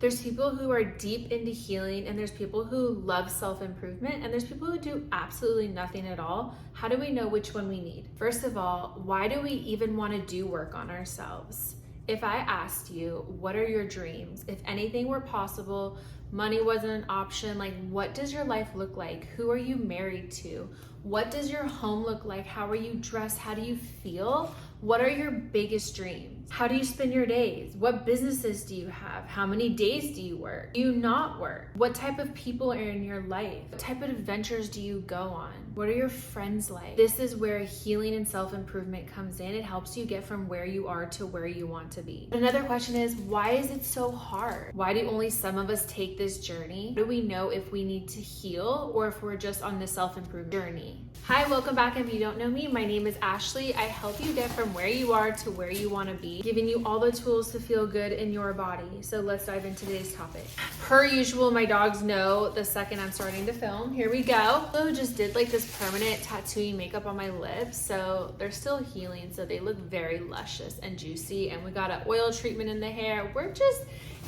There's people who are deep into healing, and there's people who love self-improvement, and there's people who do absolutely nothing at all. How do we know which one we need? First of all, why do we even want to do work on ourselves? If I asked you, what are your dreams? If anything were possible, money wasn't an option, like what does your life look like? Who are you married to? What does your home look like? How are you dressed? How do you feel? What are your biggest dreams? How do you spend your days? What businesses do you have? How many days do you work? Do you not work? What type of people are in your life? What type of adventures do you go on? What are your friends like? This is where healing and self-improvement comes in. It helps you get from where you are to where you want to be. Another question is, why is it so hard? Why do only some of us take this journey? How do we know if we need to heal or if we're just on the self-improvement journey? Hi, welcome back. If you don't know me, my name is Ashley. I help you get from where you are to where you want to be, giving you all the tools to feel good in your body. So let's dive into today's topic. Per usual, my dogs know the second I'm starting to film. Here we go. So just did like this permanent tattooing makeup on my lips. So they're still healing. So they look very luscious and juicy. And we got an oil treatment in the hair.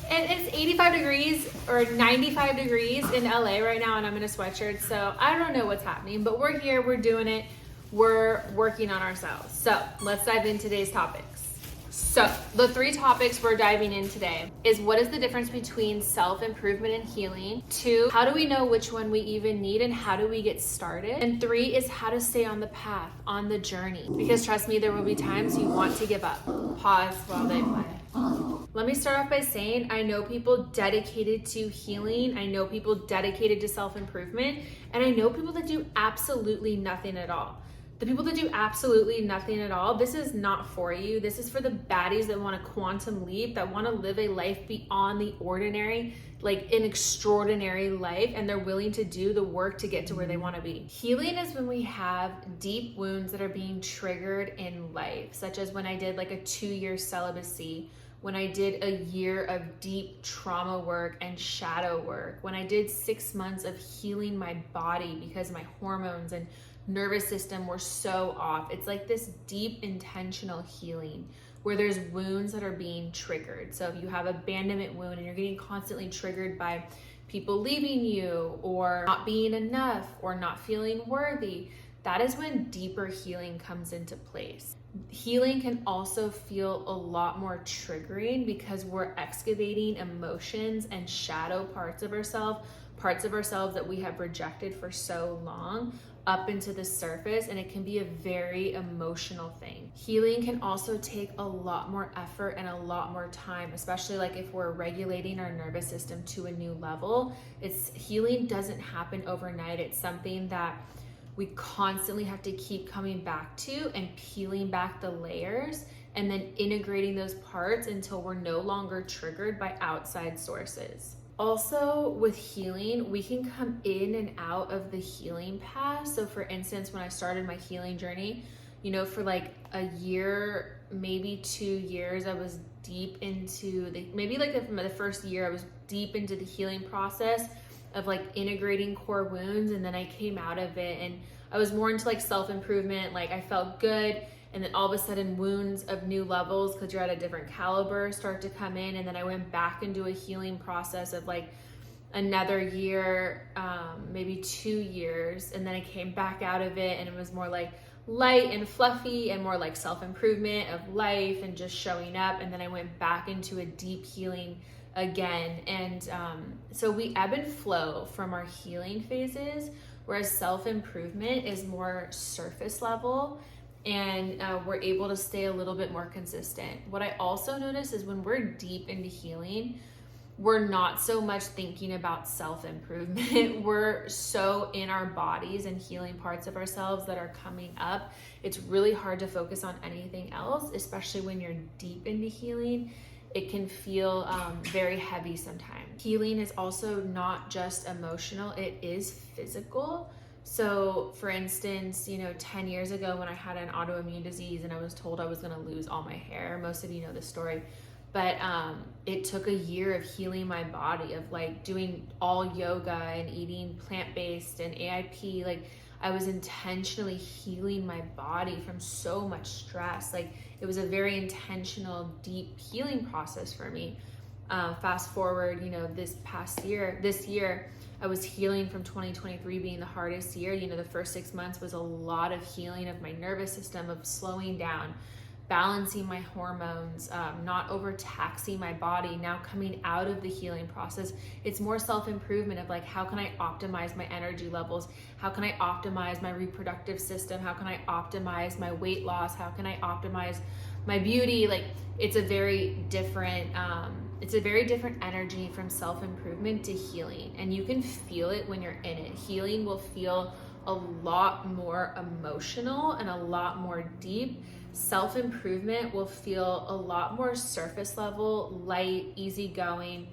It's 85 degrees or 95 degrees in LA right now, and I'm in a sweatshirt. So I don't know what's happening, but we're here, we're doing it. We're working on ourselves. So let's dive into today's topics. So the 3 topics we're diving in today is, what is the difference between self-improvement and healing? 2, how do we know which one we even need and how do we get started? And 3 is how to stay on the path, on the journey. Because trust me, there will be times you want to give up. Pause while they play. Let me start off by saying, I know people dedicated to healing. I know people dedicated to self-improvement. And I know people that do absolutely nothing at all. The people that do absolutely nothing at all, this is not for you. This is for the baddies that want a quantum leap, that want to live a life beyond the ordinary, like an extraordinary life, and they're willing to do the work to get to where they want to be. Healing is when we have deep wounds that are being triggered in life, such as when I did like a 2-year celibacy, when I did a year of deep trauma work and shadow work, when I did 6 months of healing my body because my hormones and nervous system were so off. It's like this deep intentional healing where there's wounds that are being triggered. So if you have abandonment wound and you're getting constantly triggered by people leaving you or not being enough or not feeling worthy, that is when deeper healing comes into place. Healing can also feel a lot more triggering because we're excavating emotions and shadow parts of ourselves that we have rejected for so long up into the surface, and it can be a very emotional thing. Healing can also take a lot more effort and a lot more time, especially like if we're regulating our nervous system to a new level. Healing doesn't happen overnight. It's something that we constantly have to keep coming back to and peeling back the layers and then integrating those parts until we're no longer triggered by outside sources. Also, with healing, we can come in and out of the healing path. So for instance, when I started my healing journey, for like a year, maybe 2 years, I was deep into the first year, I was deep into the healing process of like integrating core wounds. And then I came out of it and I was more into like self-improvement. Like I felt good. And then all of a sudden wounds of new levels, because you're at a different caliber, start to come in. And then I went back into a healing process of like another year, maybe 2 years. And then I came back out of it and it was more like light and fluffy and more like self-improvement of life and just showing up. And then I went back into a deep healing again. And so we ebb and flow from our healing phases, whereas self-improvement is more surface level. And we're able to stay a little bit more consistent. What I also notice is when we're deep into healing, we're not so much thinking about self-improvement. We're so in our bodies and healing parts of ourselves that are coming up. It's really hard to focus on anything else, especially when you're deep into healing. It can feel very heavy sometimes. Healing is also not just emotional, it is physical. So for instance, 10 years ago when I had an autoimmune disease and I was told I was gonna lose all my hair, most of you know this story, but it took a year of healing my body, of like doing all yoga and eating plant-based and AIP. Like I was intentionally healing my body from so much stress. Like it was a very intentional, deep healing process for me. Fast forward, this year, I was healing from 2023 being the hardest year. The first 6 months was a lot of healing of my nervous system, of slowing down, balancing my hormones, not overtaxing my body. Now coming out of the healing process, it's more self-improvement of like, how can I optimize my energy levels? How can I optimize my reproductive system? How can I optimize my weight loss? How can I optimize my beauty? Like, it's a very different energy from self-improvement to healing. And you can feel it when you're in it. Healing will feel a lot more emotional and a lot more deep. Self-improvement will feel a lot more surface level, light, easygoing.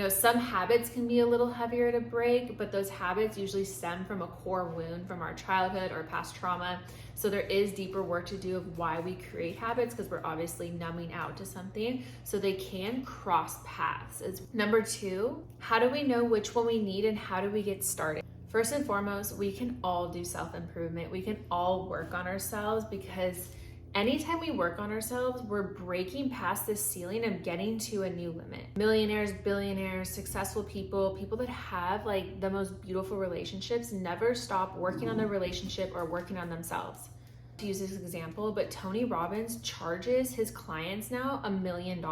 Some habits can be a little heavier to break, but those habits usually stem from a core wound from our childhood or past trauma. So there is deeper work to do of why we create habits, because we're obviously numbing out to something. So they can cross paths. Number 2, how do we know which one we need and how do we get started? First and foremost, we can all do self-improvement. We can all work on ourselves, because anytime we work on ourselves, we're breaking past this ceiling of getting to a new limit. Millionaires, billionaires, successful people that have like the most beautiful relationships never stop working on their relationship or working on themselves. To use this example, but Tony Robbins charges his clients now $1 million.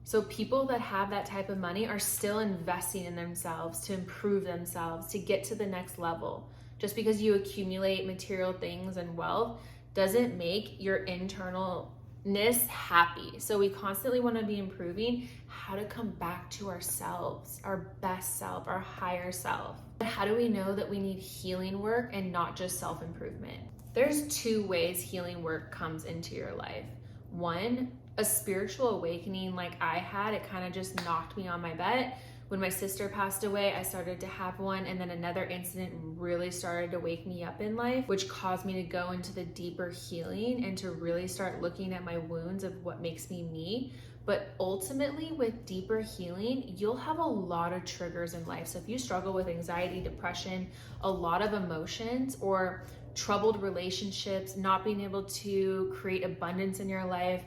So people that have that type of money are still investing in themselves to improve themselves, to get to the next level. Just because you accumulate material things and wealth doesn't make your internalness happy. So we constantly want to be improving how to come back to ourselves, our best self, our higher self. But how do we know that we need healing work and not just self-improvement? There's 2 ways healing work comes into your life. One, a spiritual awakening like I had. It kind of just knocked me on my butt. When my sister passed away, I started to have one, and then another incident really started to wake me up in life, which caused me to go into the deeper healing and to really start looking at my wounds of what makes me me. But ultimately, with deeper healing, you'll have a lot of triggers in life. So if you struggle with anxiety, depression, a lot of emotions, or troubled relationships, not being able to create abundance in your life,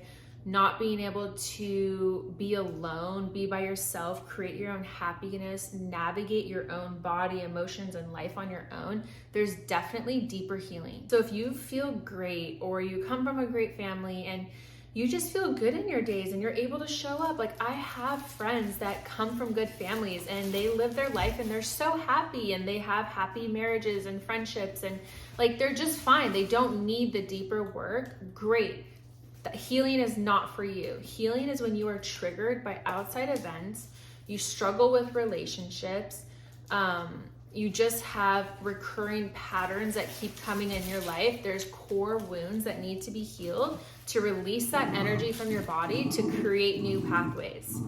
not being able to be alone, be by yourself, create your own happiness, navigate your own body, emotions, and life on your own, there's definitely deeper healing. So if you feel great, or you come from a great family and you just feel good in your days and you're able to show up, like I have friends that come from good families and they live their life and they're so happy and they have happy marriages and friendships and like they're just fine. They don't need the deeper work. Great. That healing is not for you. Healing is when you are triggered by outside events, you struggle with relationships, you just have recurring patterns that keep coming in your life. There's core wounds that need to be healed to release that energy from your body to create new pathways.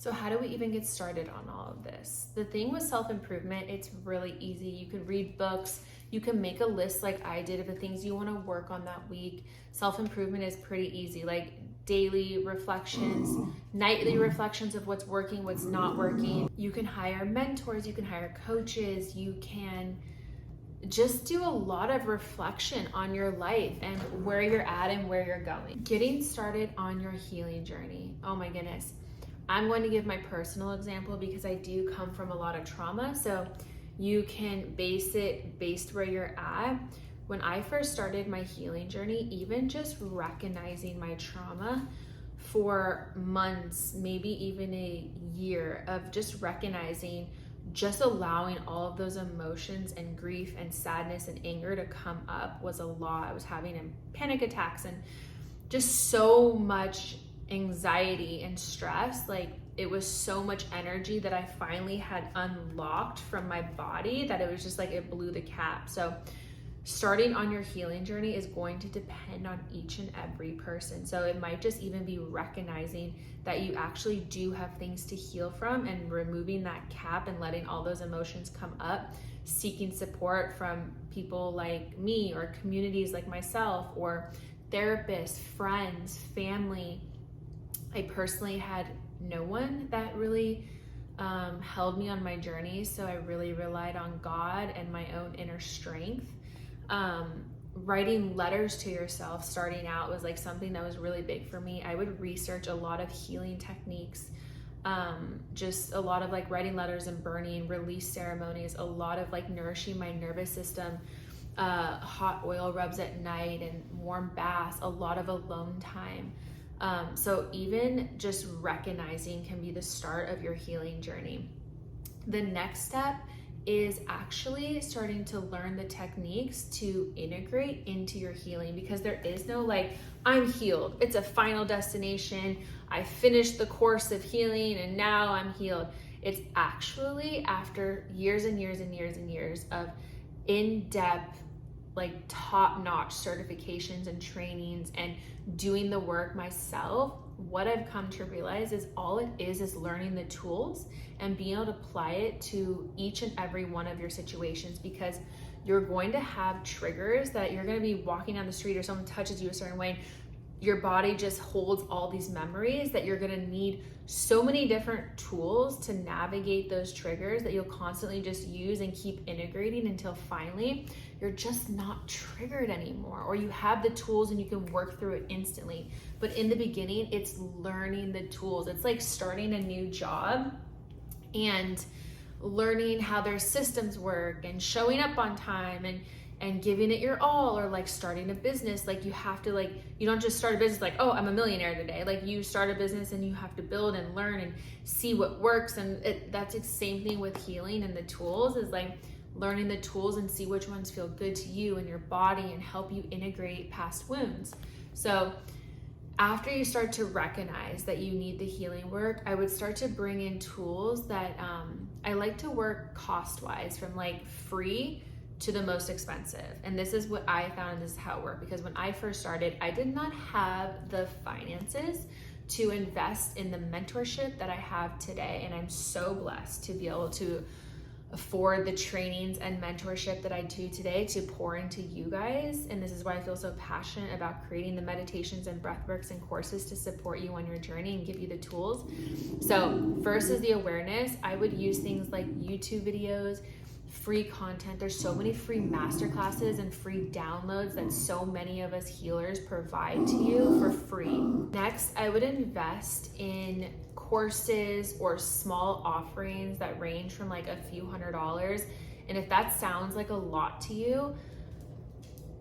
So how do we even get started on all of this? The thing with self-improvement, it's really easy. You can read books. You can make a list like I did of the things you want to work on that week. Self-improvement is pretty easy, like daily reflections, nightly reflections of what's working, what's not working. You can hire mentors, you can hire coaches, you can just do a lot of reflection on your life and where you're at and where you're going. Getting started on your healing journey. Oh my goodness. I'm going to give my personal example because I do come from a lot of trauma. So you can base it based where you're at. When I first started my healing journey, even just recognizing my trauma for months, maybe even a year of just recognizing, just allowing all of those emotions and grief and sadness and anger to come up was a lot. I was having panic attacks and just so much anxiety and stress. Like it was so much energy that I finally had unlocked from my body that it was just like it blew the cap. So starting on your healing journey is going to depend on each and every person. So it might just even be recognizing that you actually do have things to heal from and removing that cap and letting all those emotions come up, seeking support from people like me or communities like myself or therapists, friends, family. I personally had no one that really held me on my journey. So I really relied on God and my own inner strength. Writing letters to yourself starting out was like something that was really big for me. I would research a lot of healing techniques, just a lot of like writing letters and burning, release ceremonies, a lot of like nourishing my nervous system, hot oil rubs at night and warm baths, a lot of alone time. So even just recognizing can be the start of your healing journey. The next step is actually starting to learn the techniques to integrate into your healing, because there is no like, I'm healed, it's a final destination, I finished the course of healing and now I'm healed. It's actually after years and years and years and years of in-depth, like top-notch certifications and trainings and doing the work myself, what I've come to realize is all it is learning the tools and being able to apply it to each and every one of your situations, because you're going to have triggers that you're going to be walking down the street or someone touches you a certain way. Your body just holds all these memories that you're going to need so many different tools to navigate those triggers that you'll constantly just use and keep integrating until finally you're just not triggered anymore, or you have the tools and you can work through it instantly. But in the beginning, it's learning the tools. It's like starting a new job and learning how their systems work and showing up on time and giving it your all, or like starting a business. Like you have to, like, you don't just start a business like, oh, I'm a millionaire today. Like you start a business and you have to build and learn and see what works. And that's the same thing with healing and the tools, is like learning the tools and see which ones feel good to you and your body and help you integrate past wounds. So after you start to recognize that you need the healing work, I would start to bring in tools that I like to work cost-wise, from like free to the most expensive. And this is what I found, and this is how it worked, because when I first started, I did not have the finances to invest in the mentorship that I have today. And I'm so blessed to be able to afford the trainings and mentorship that I do today to pour into you guys. And this is why I feel so passionate about creating the meditations and breathworks and courses to support you on your journey and give you the tools. So first is the awareness. I would use things like YouTube videos, free content. There's so many free masterclasses and free downloads that so many of us healers provide to you for free. Next, I would invest in courses or small offerings that range from like a few $100s. And if that sounds like a lot to you,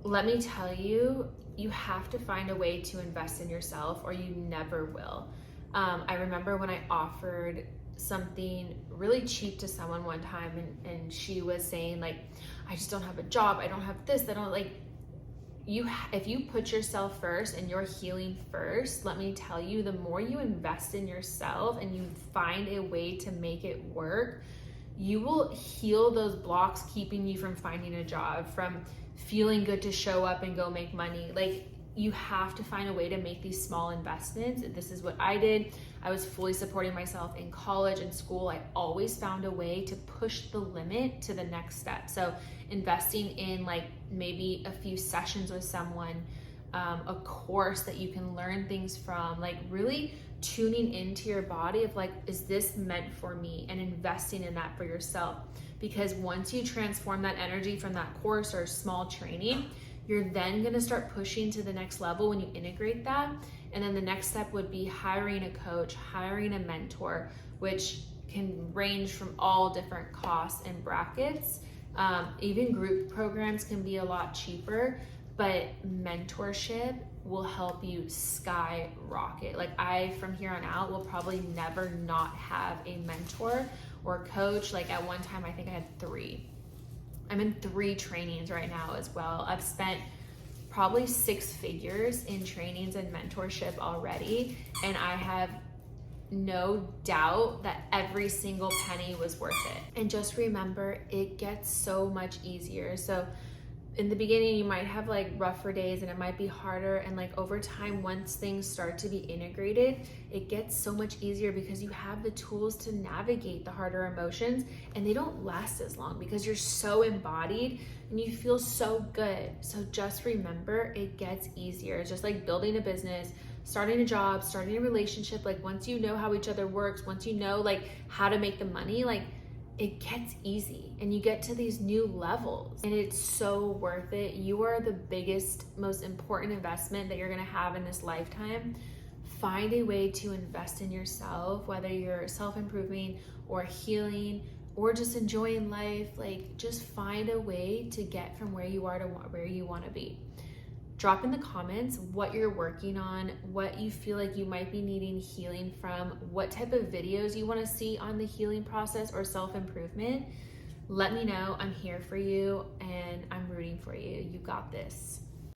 let me tell you, you have to find a way to invest in yourself or you never will. I remember when I offered something really cheap to someone one time, and she was saying like, I just don't have a job, I don't have this, I don't, like, if you put yourself first and you're healing first, let me tell you, the more you invest in yourself and you find a way to make it work, you will heal those blocks keeping you from finding a job, from feeling good to show up and go make money. Like, you have to find a way to make these small investments. This is what I did. I was fully supporting myself in college and school. I always found a way to push the limit to the next step. So investing in like maybe a few sessions with someone, a course that you can learn things from, like really tuning into your body of like, is this meant for me? And investing in that for yourself. Because once you transform that energy from that course or small training, you're then going to start pushing to the next level when you integrate that. And then the next step would be hiring a coach, hiring a mentor, which can range from all different costs and brackets. Even group programs can be a lot cheaper, but mentorship will help you skyrocket. Like, from here on out, will probably never not have a mentor or coach. Like, at one time, I think I had 3. I'm in 3 trainings right now as well. I've spent probably 6 figures in trainings and mentorship already, and I have no doubt that every single penny was worth it. And just remember, it gets so much easier. So in the beginning, you might have like rougher days and it might be harder, and like over time, once things start to be integrated, it gets so much easier because you have the tools to navigate the harder emotions, and they don't last as long because you're so embodied and you feel so good. So just remember, it gets easier. It's just like building a business, starting a job, starting a relationship. Like, once you know how each other works, once you know like how to make the money, like, it gets easy and you get to these new levels, and it's so worth it. You are the biggest, most important investment that you're going to have in this lifetime. Find a way to invest in yourself, whether you're self-improving or healing or just enjoying life. Like, just find a way to get from where you are to where you want to be. Drop in the comments what you're working on, what you feel like you might be needing healing from, what type of videos you want to see on the healing process or self-improvement. Let me know. I'm here for you and I'm rooting for you. You got this.